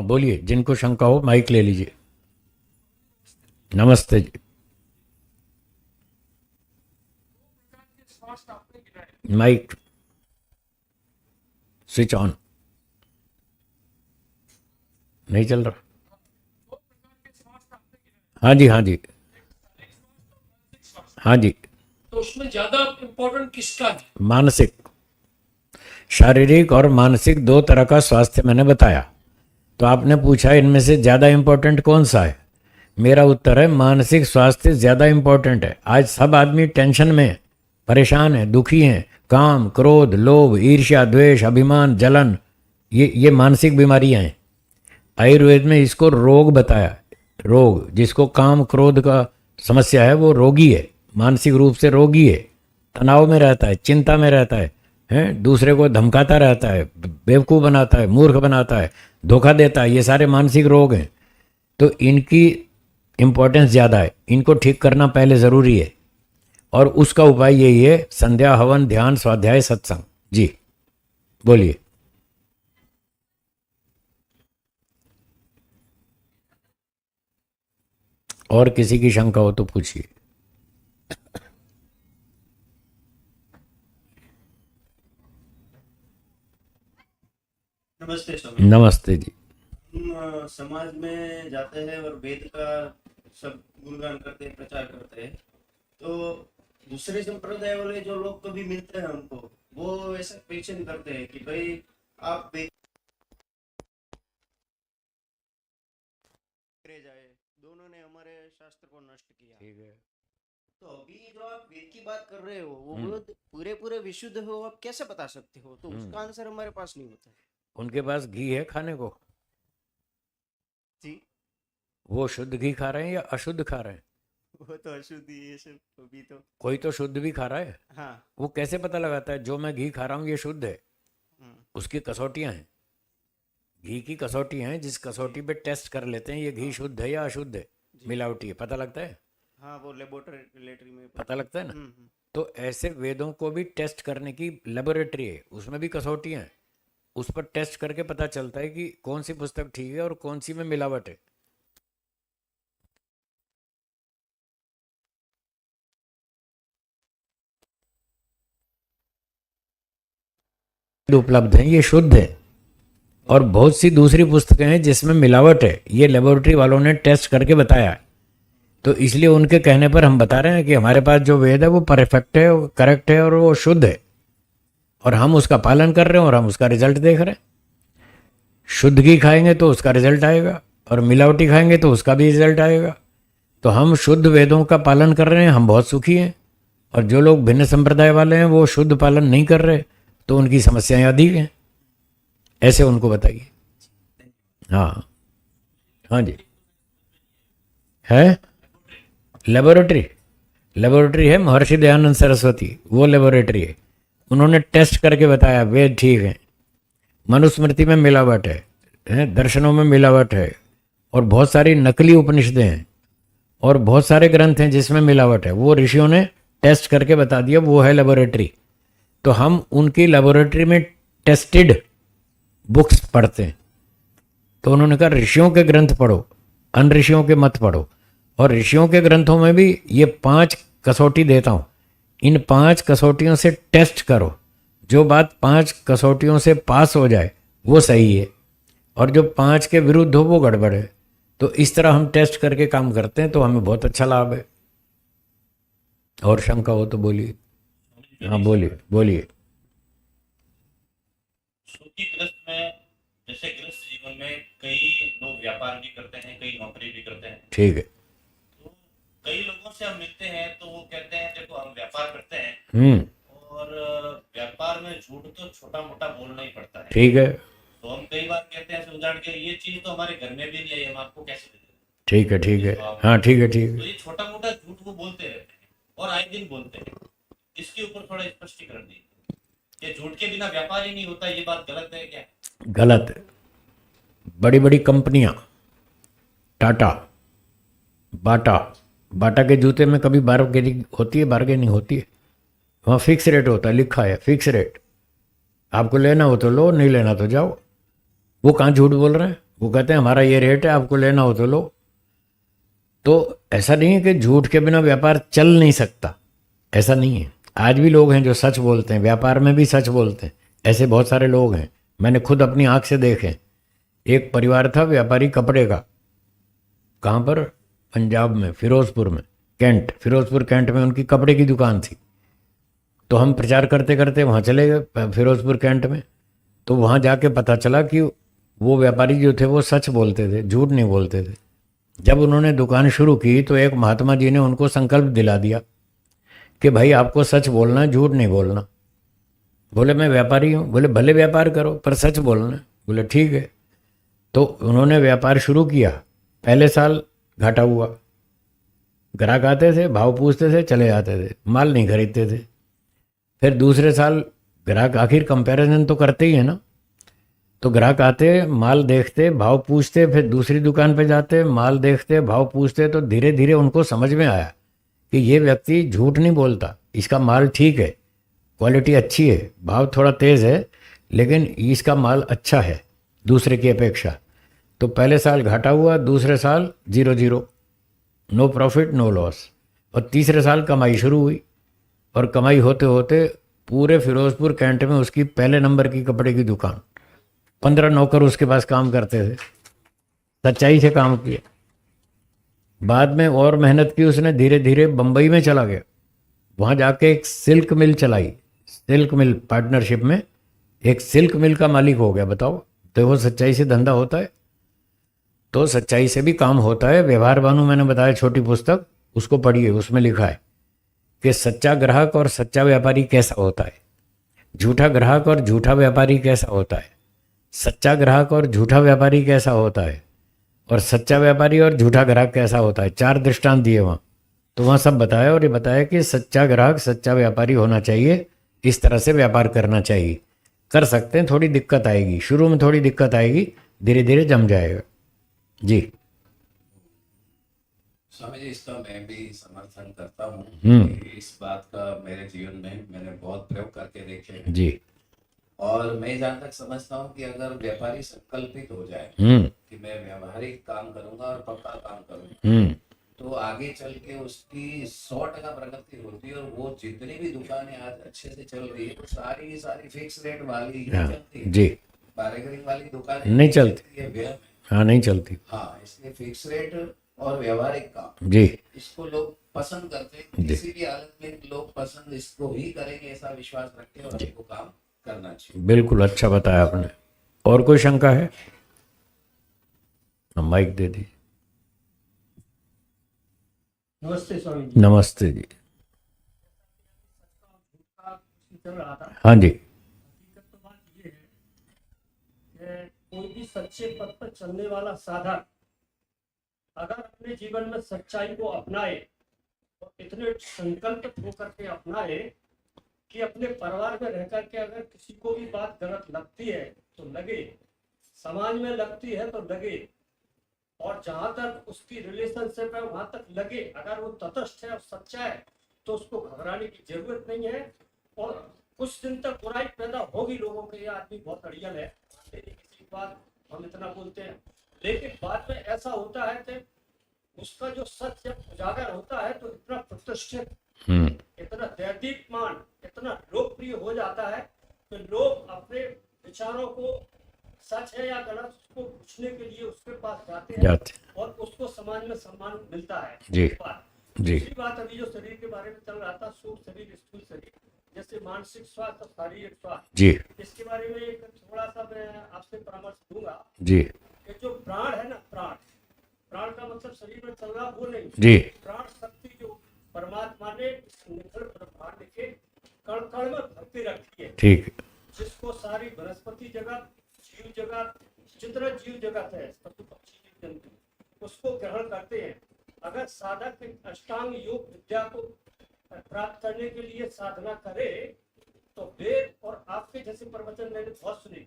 हाँ बोलिए, जिनको शंका हो माइक ले लीजिए। नमस्ते जी। माइक स्विच ऑन नहीं चल रहा। हाँ जी, हाँ जी, हाँ जी। तो उसमें ज्यादा इम्पोर्टेंट किसका है? मानसिक, शारीरिक और मानसिक दो तरह का स्वास्थ्य मैंने बताया। तो आपने पूछा इनमें से ज़्यादा इम्पोर्टेंट कौन सा है। मेरा उत्तर है मानसिक स्वास्थ्य ज़्यादा इम्पोर्टेंट है। आज सब आदमी टेंशन में परेशान है, दुखी हैं। काम, क्रोध, लोभ, ईर्ष्या, द्वेष, अभिमान, जलन, ये मानसिक बीमारियां हैं। आयुर्वेद में इसको रोग बताया। रोग, जिसको काम क्रोध का समस्या है वो रोगी है, मानसिक रूप से रोगी है। तनाव में रहता है, चिंता में रहता है, हैं, दूसरे को धमकाता रहता है, बेवकूफ़ बनाता है, मूर्ख बनाता है, धोखा देता है। ये सारे मानसिक रोग हैं। तो इनकी इम्पोर्टेंस ज़्यादा है, इनको ठीक करना पहले ज़रूरी है। और उसका उपाय यही है, संध्या, हवन, ध्यान, स्वाध्याय, सत्संग। जी बोलिए। और किसी की शंका हो तो पूछिए। नमस्ते स्वामी। नमस्ते जी। हम समाज में जाते हैं और वेद का सब गुणगान करते हैं, प्रचार करते हैं। तो दूसरे संप्रदाय वाले जो लोग कभी मिलते हैं हमको, वो ऐसा क्वेश्चन करते हैं कि भाई आप वेद करे जाए, दोनों ने हमारे शास्त्र को नष्ट किया। ठीक है। तो अभी जो आप वेद की बात कर रहे हो वो वेद पूरे पूरे विशुद्ध हो, आप कैसे बता सकते हो? तो उसका आंसर हमारे पास नहीं होता है उनके पास घी है खाने को, जी। वो शुद्ध घी खा रहे हैं या अशुद्ध खा रहे हैं? वो तो अशुद्ध ही है सब अभी तो। कोई तो शुद्ध भी खा रहा है। हाँ। वो कैसे पता लगाता है जो मैं घी खा रहा हूँ ये शुद्ध है? हम्म, उसकी कसौटियाँ हैं, घी की कसौटी हैं, जिस कसौटी पे टेस्ट कर लेते हैं ये घी शुद्ध है या अशुद्ध है, मिलावटी है, पता लगता है। हाँ, वो लेबोरेटरी में पता लगता है ना। हम्म। तो ऐसे वेदों को भी टेस्ट करने की लेबोरेटरी है, उसमें भी कसौटियाँ हैं। उस पर टेस्ट करके पता चलता है कि कौन सी पुस्तक ठीक है और कौन सी में मिलावट है। उपलब्ध हैं, ये शुद्ध है। और बहुत सी दूसरी पुस्तकें हैं जिसमें मिलावट है, ये लेबोरेटरी वालों ने टेस्ट करके बताया है। तो इसलिए उनके कहने पर हम बता रहे हैं कि हमारे पास जो वेद है वो परफेक्ट है, करेक्ट है और वो शुद्ध है, और हम उसका पालन कर रहे हैं और हम उसका रिजल्ट देख रहे हैं। शुद्ध घी खाएंगे तो उसका रिजल्ट आएगा, और मिलावटी खाएंगे तो उसका भी रिजल्ट आएगा। तो हम शुद्ध वेदों का पालन कर रहे हैं, हम बहुत सुखी हैं। और जो लोग भिन्न संप्रदाय वाले हैं वो शुद्ध पालन नहीं कर रहे, तो उनकी समस्याएं अधिक हैं। ऐसे उनको बताइए। हाँ, हाँ जी। है लेबोरेटरी, लेबोरेटरी है महर्षि दयानंद सरस्वती, वो लेबोरेटरी है। उन्होंने टेस्ट करके बताया वेद ठीक है। मनुस्मृति में मिलावट है, दर्शनों में मिलावट है, और बहुत सारी नकली उपनिषदें हैं, और बहुत सारे ग्रंथ हैं जिसमें मिलावट है। वो ऋषियों ने टेस्ट करके बता दिया, वो है लेबोरेटरी। तो हम उनकी लेबोरेटरी में टेस्टेड बुक्स पढ़ते हैं। तो उन्होंने कहा ऋषियों के ग्रंथ पढ़ो, अन ऋषियों के मत पढ़ो। और ऋषियों के ग्रंथों में भी ये 5 कसौटी देता हूँ, इन 5 कसौटियों से टेस्ट करो। जो बात 5 कसौटियों से पास हो जाए वो सही है, और जो 5 के विरुद्ध हो वो गड़बड़ है। तो इस तरह हम टेस्ट करके काम करते हैं, तो हमें बहुत अच्छा लाभ है। और शंका हो तो बोलिए। हाँ बोलिए, बोलिए। सूखी ग्रस्त में, जैसे ग्रस्त जीवन में कई लोग व्यापार भी करते हैं, कई नौकरी भी करते हैं। ठीक है। तो कई लोगों से हम मिलते हैं तो वो कहते हैं देखो हम व्यापार करते हैं, और व्यापार में झूठ तो छोटा मोटा बोलना ही पड़ता है। ठीक है। तो हम कई बार कहते हैं उजाड़ के ये चीज तो हमारे घर में भी नहीं आई, हम आपको कैसे दे दें? ठीक है, ठीक है। हाँ ठीक है, ठीक तो है। ये छोटा मोटा झूठ वो बोलते रहते हैं और आए दिन बोलते हैं। इसके ऊपर थोड़ा स्पष्टीकरण दीजिए। ये झूठ के बिना व्यापार ही नहीं होता, ये बात गलत है क्या? गलत है। बड़ी बड़ी कंपनियां, टाटा, बाटा, बाटा के जूते में कभी बार्गेनिंग होती है? बार्गेनिंग होती है? वहाँ फिक्स रेट होता है, लिखा है फिक्स रेट। आपको लेना हो तो लो, नहीं लेना तो जाओ। वो कहाँ झूठ बोल रहे हैं? वो कहते हैं हमारा ये रेट है, आपको लेना हो तो लो। तो ऐसा नहीं है कि झूठ के बिना व्यापार चल नहीं सकता, ऐसा नहीं है। आज भी लोग हैं जो सच बोलते हैं, व्यापार में भी सच बोलते हैं, ऐसे बहुत सारे लोग हैं, मैंने खुद अपनी आंख से देखे। एक परिवार था व्यापारी कपड़े का, कहाँ पर, पंजाब में, फिरोजपुर में, कैंट, फिरोजपुर कैंट में उनकी कपड़े की दुकान थी। तो हम प्रचार करते करते वहाँ चले गए फिरोजपुर कैंट में। तो वहाँ जाके पता चला कि वो व्यापारी जो थे वो सच बोलते थे, झूठ नहीं बोलते थे। जब उन्होंने दुकान शुरू की तो एक महात्मा जी ने उनको संकल्प दिला दिया कि भाई आपको सच बोलना है, झूठ नहीं बोलना। बोले मैं व्यापारी हूँ। बोले भले व्यापार करो पर सच बोलना है। बोले ठीक है। तो उन्होंने व्यापार शुरू किया। पहले साल घाटा हुआ, ग्राहक आते थे, भाव पूछते थे, चले जाते थे, माल नहीं खरीदते थे। फिर दूसरे साल ग्राहक आखिर कंपैरिजन तो करते ही है ना, तो ग्राहक आते, माल देखते, भाव पूछते, फिर दूसरी दुकान पे जाते, माल देखते, भाव पूछते। तो धीरे धीरे उनको समझ में आया कि ये व्यक्ति झूठ नहीं बोलता, इसका माल ठीक है, क्वालिटी अच्छी है, भाव थोड़ा तेज़ है, लेकिन इसका माल अच्छा है दूसरे की अपेक्षा। तो पहले साल घाटा हुआ, दूसरे साल 0-0, नो प्रॉफिट नो लॉस, और तीसरे साल कमाई शुरू हुई। और कमाई होते होते पूरे फिरोजपुर कैंट में उसकी पहले नंबर की कपड़े की दुकान, 15 नौकर उसके पास काम करते थे, सच्चाई से काम किया। बाद में और मेहनत की उसने, धीरे धीरे बम्बई में चला गया, वहाँ जाके एक सिल्क मिल चलाई, सिल्क मिल पार्टनरशिप में एक सिल्क मिल का मालिक हो गया। बताओ, देखो सच्चाई से धंधा होता है, तो सच्चाई से भी काम होता है। व्यवहार भानु मैंने बताया, छोटी पुस्तक, उसको पढ़िए, उसमें लिखा है कि सच्चा ग्राहक और सच्चा व्यापारी कैसा होता है, झूठा ग्राहक और झूठा व्यापारी कैसा होता है, सच्चा ग्राहक और झूठा व्यापारी कैसा होता है, और सच्चा व्यापारी और झूठा ग्राहक कैसा होता है। 4 दृष्टांत दिए वहाँ, तो वहाँ सब बताया। और ये बताया कि सच्चा ग्राहक सच्चा व्यापारी होना चाहिए, इस तरह से व्यापार करना चाहिए। कर सकते हैं, थोड़ी दिक्कत आएगी, शुरू में थोड़ी दिक्कत आएगी, धीरे धीरे जम जाएगा। जी स्वामी जी, इसका मैं भी समर्थन करता हूँ। हम्म। कि इस बात का मेरे जीवन में मैंने बहुत प्रयोग करके देखे हैं। जी। और मैं जहाँ तक समझता हूँ कि अगर व्यापारी संकल्पित हो जाए कि मैं व्यावहारिक काम करूंगा और पक्का काम करूंगा, तो आगे चल के उसकी 100% प्रगति होती है। और वो जितनी भी दुकानें आज अच्छे से चल रही है, तो सारी की सारी फिक्स रेट वाली ही चलती है। जी, बारगेनिंग वाली दुकानें नहीं चलती है, व्यय में। हाँ नहीं चलती। हाँ, इसलिए फिक्स रेट और व्यवहारिक काम, जी इसको लोग पसंद करते हैं। किसी भी हालत में लोग पसंद इसको ही करेंगे, ऐसा विश्वास रखते हैं और हमको काम करना चाहिए। बिल्कुल अच्छा बताया आपने। और कोई शंका है? माइक दे दी। नमस्ते स्वामी जी। नमस्ते जी। चल रहा था। हाँ जी। हकीकत तो बात ये है कि कोई भी सच्चे पथ पर चलने वाला साधक अगर अपने जीवन में सच्चाई को अपनाए और इतने संकल्प होकर के अपनाए कि अपने परिवार में रह करके अगर किसी को भी बात गलत लगती है तो लगे, समाज में लगती है तो लगे, और जहां तक उसकी रिलेशनशिप है वहां तक लगे, अगर वो तटस्थ है और सच्चा है तो उसको घबराने की जरूरत नहीं है। और कुछ दिन तक बुराई पैदा होगी, लोगों के, ये आदमी बहुत अड़ियल है, किसी की बात हम इतना बोलते हैं, लेकिन बाद में ऐसा होता है कि उसका जो सच जब उजागर होता है तो इतना प्रतिष्ठित, इतना दैदीप्यमान, इतना लोकप्रिय हो जाता है कि लोग अपने विचारों को सच है या गलत उसको पूछने के लिए उसके पास जाते हैं और उसको समाज में सम्मान मिलता है। जी जी। दूसरी बात, अभी जो शरीर के बारे में चल रहा था, सूक्ष्म शरीर स्थूल शरीर, जैसे मानसिक स्वास्थ्य और शारीरिक स्वास्थ्य जी, इसके बारे में एक थोड़ा सा मैं आपसे परामर्श दूंगा जी कि जो प्राण है ना, प्राण का मतलब शरीर में चल रहा वो नहीं जी। प्राण शक्ति जो परमात्मा ने इस निखिल ब्रह्मांड के कण कण में भर्ती रखी है, ठीक, जिसको सारी वनस्पति जगत, जीव जगत, जितना जीव जगत है, पशु पक्षी जीव जंतु, उसको ग्रहण करते हैं। अगर साधक अष्टांग योग विद्या को प्राप्त करने के लिए साधना करे तो वेद और आपके जैसे प्रवचन मैंने बहुत सुने,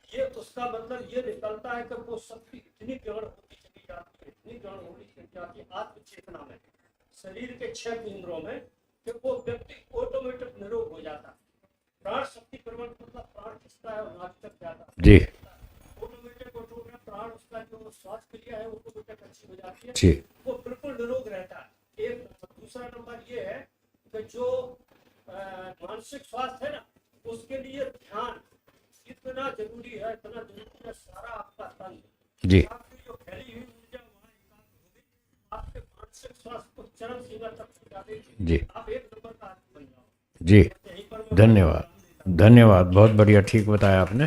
ये उसका मतलब ये निकलता है कि वो शक्ति इतनी ग्रहण होती चली जाती है, इतनी ग्रहण होती चली जाती है आत्म चेतना में, शरीर के 6 केंद्रों में, कि वो व्यक्ति ऑटोमेटिक निरोग हो जाता है। प्राण शक्ति प्रवण मतलब प्राण खिंचता है और नाक तक जाता है, जी ऑटोमेटिक प्राण उसका आपका जो श्वास क्रिया है वो ऑटोमेटिक अच्छी हो जाती है, जी वो बिल्कुल निरोग रहता है। एक दूसरा नंबर ये है कि जो मानसिक स्वास्थ्य है ना, उसके लिए ध्यान इतना जरूरी है, इतना जरूरी है। सारा आपका तन, जी आपकी जो फैली हुई ऊर्जा वहाँ एकाग्र होगी, आपके मानसिक स्वास्थ्य को चरम सीमा तक पहुंचा देगी। जी आप एक नंबर का आदमी बन जाओ। जी यहीं पर मैं धन्यवाद धन्यवाद, बहुत बढ़िया, ठीक बताया आपने।